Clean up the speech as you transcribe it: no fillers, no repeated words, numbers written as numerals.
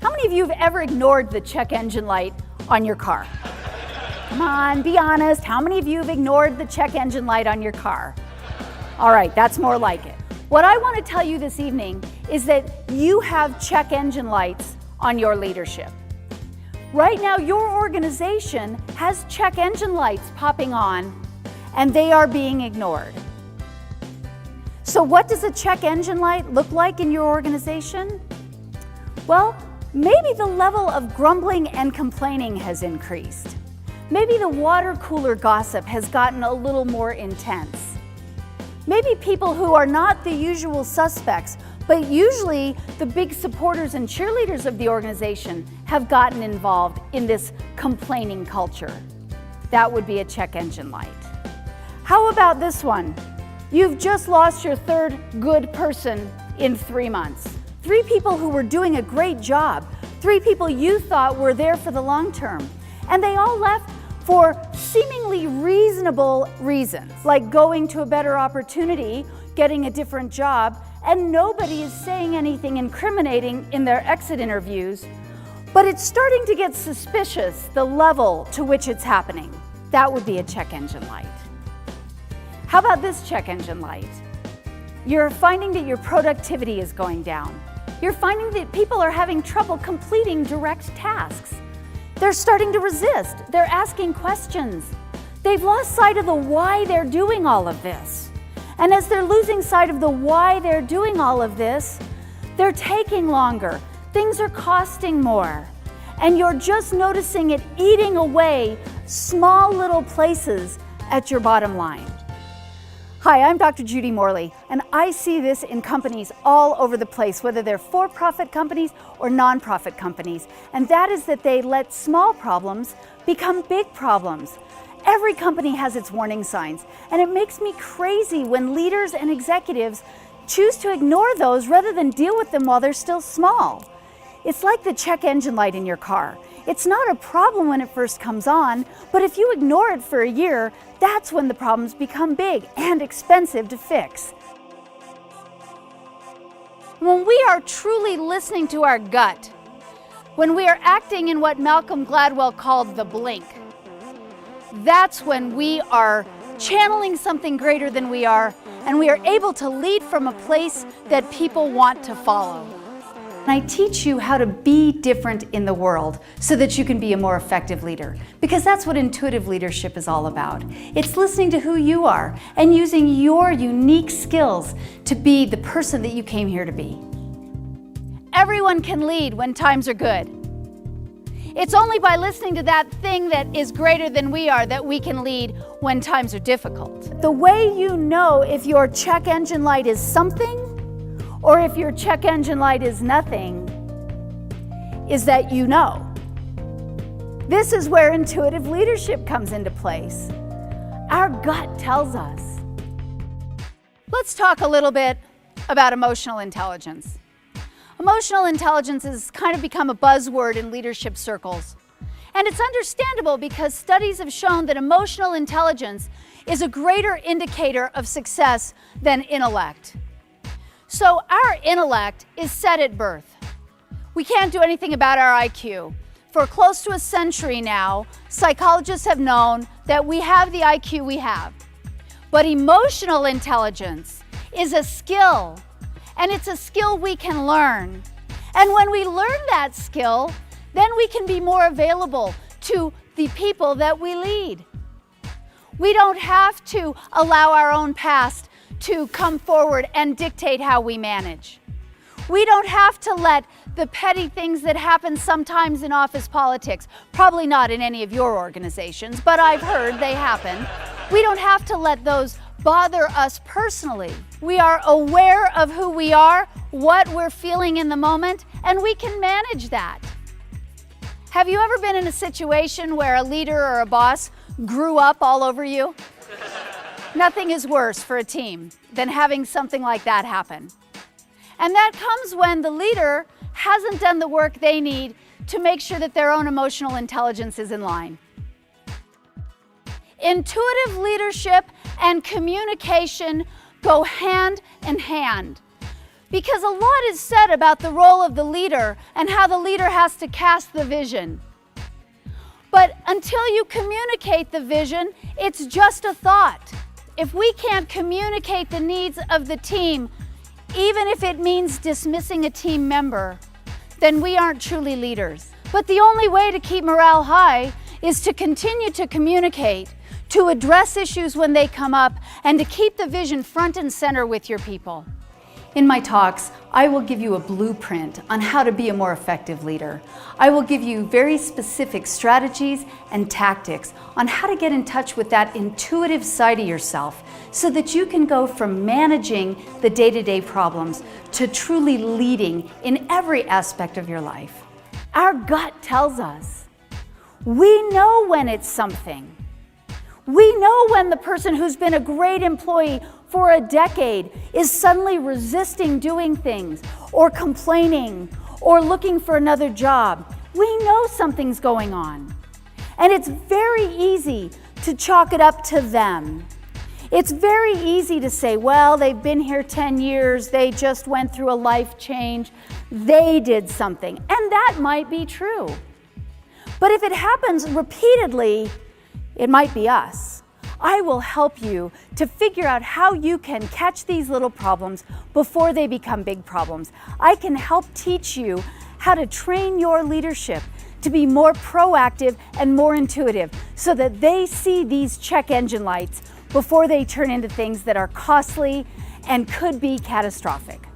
How many of you have ever ignored the check engine light on your car? Come on, be honest. How many of you have ignored the check engine light on your car? All right, that's more like it. What I want to tell you this evening is that you have check engine lights on your leadership. Right now, your organization has check engine lights popping on, and they are being ignored. So what does a check engine light look like in your organization? Well, maybe the level of grumbling and complaining has increased. Maybe the water cooler gossip has gotten a little more intense. Maybe people who are not the usual suspects, but usually the big supporters and cheerleaders of the organization have gotten involved in this complaining culture. That would be a check engine light. How about this one? You've just lost your third good person in 3 months. 3 people who were doing a great job. 3 people you thought were there for the long term. And they all left for seemingly reasonable reasons, like going to a better opportunity, getting a different job, and nobody is saying anything incriminating in their exit interviews. But it's starting to get suspicious, the level to which it's happening. That would be a check engine light. How about this check engine light? You're finding that your productivity is going down. You're finding that people are having trouble completing direct tasks. They're starting to resist. They're asking questions. They've lost sight of the why they're doing all of this. And as they're losing sight of the why they're doing all of this, they're taking longer. Things are costing more. And you're just noticing it eating away small little places at your bottom line. Hi, I'm Dr. Judy Morley, and I see this in companies all over the place, whether they're for-profit companies or nonprofit companies, and that is that they let small problems become big problems. Every company has its warning signs, and it makes me crazy when leaders and executives choose to ignore those rather than deal with them while they're still small. It's like the check engine light in your car. It's not a problem when it first comes on, but if you ignore it for a year, that's when the problems become big and expensive to fix. When we are truly listening to our gut, when we are acting in what Malcolm Gladwell called the blink, that's when we are channeling something greater than we are, and we are able to lead from a place that people want to follow. And I teach you how to be different in the world so that you can be a more effective leader, because that's what intuitive leadership is all about. It's listening to who you are and using your unique skills to be the person that you came here to be. Everyone can lead when times are good. It's only by listening to that thing that is greater than we are that we can lead when times are difficult. The way you know if your check engine light is something or if your check engine light is nothing is that you know. This is where intuitive leadership comes into place. Our gut tells us. Let's talk a little bit about emotional intelligence. Emotional intelligence has kind of become a buzzword in leadership circles. And it's understandable because studies have shown that emotional intelligence is a greater indicator of success than intellect. So our intellect is set at birth. We can't do anything about our IQ. For close to a century now, psychologists have known that we have the IQ we have. But emotional intelligence is a skill, and it's a skill we can learn. And when we learn that skill, then we can be more available to the people that we lead. We don't have to allow our own past to come forward and dictate how we manage. We don't have to let the petty things that happen sometimes in office politics, probably not in any of your organizations, but I've heard they happen. We don't have to let those bother us personally. We are aware of who we are, what we're feeling in the moment, and we can manage that. Have you ever been in a situation where a leader or a boss grew up all over you? Nothing is worse for a team than having something like that happen. And that comes when the leader hasn't done the work they need to make sure that their own emotional intelligence is in line. Intuitive leadership and communication go hand in hand. Because a lot is said about the role of the leader and how the leader has to cast the vision. But until you communicate the vision, it's just a thought. If we can't communicate the needs of the team, even if it means dismissing a team member, then we aren't truly leaders. But the only way to keep morale high is to continue to communicate, to address issues when they come up, and to keep the vision front and center with your people. In my talks, I will give you a blueprint on how to be a more effective leader. I will give you very specific strategies and tactics on how to get in touch with that intuitive side of yourself so that you can go from managing the day-to-day problems to truly leading in every aspect of your life. Our gut tells us. We know when it's something. We know when the person who's been a great employee for a decade is suddenly resisting doing things or complaining or looking for another job. We know something's going on. And it's very easy to chalk it up to them. It's very easy to say, well, they've been here 10 years, they just went through a life change, they did something. And that might be true. But if it happens repeatedly, it might be us. I will help you to figure out how you can catch these little problems before they become big problems. I can help teach you how to train your leadership to be more proactive and more intuitive so that they see these check engine lights before they turn into things that are costly and could be catastrophic.